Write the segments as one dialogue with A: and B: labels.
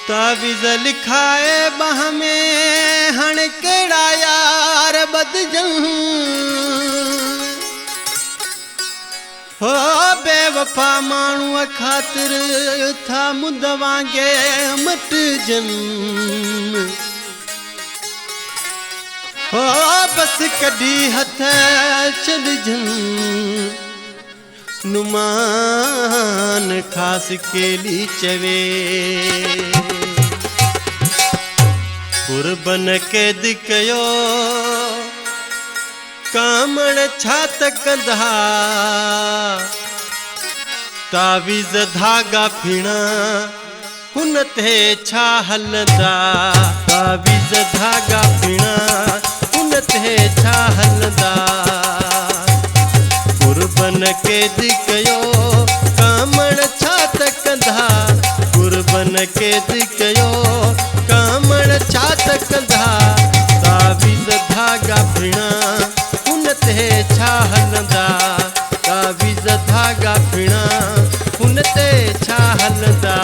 A: तावीज़ लिखाए बाह में हण केड़ा यार बदजन हो बेवफा माण्हूअ ख़ातिर था मुंद वांगे मटजन हो बस कढी हथ छॾजन नुमान खास केली चवे कुर्बन कैद कयो कामण छा त कंदा तावीज़ धागा फिणा हुन ते छा हलंदा तावीज़ धागा फिणा हुन ते छा हलंदा कुर्बन कैद कयो कामण छा त कंदा कुर्बन कैद कयो कामण छा त कंदा तावीज़ धागा फिणा हुन ते छा हलंदा तावीज़ धागा फिणा हुन ते छा हलंदा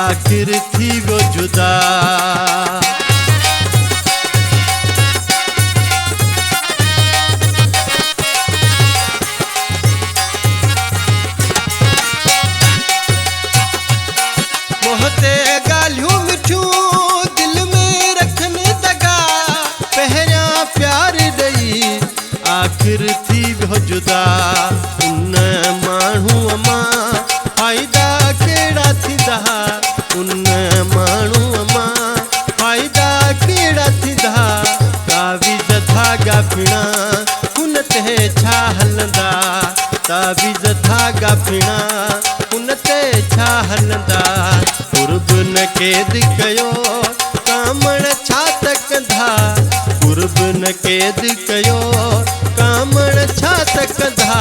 A: आखिर थी वो जुदा मोहते गालियों मिठियूं दिल में रखन दगा पहरिया प्यार दई आखिर थी वो जुदा उन माण्हूअ मां फ़ाइदा केड़ा थींदा उन माण्हूअ मां फ़ाइदा केड़ा थींदा तावीज़ धागा फिणा हुन ते छा हलंदा तावीज़ धागा फिणा हुन ते छा हलंदा कुर्बन कैद कयो कामण छा त कंदा कुर्बन कैद कयो कामण छा त कंदा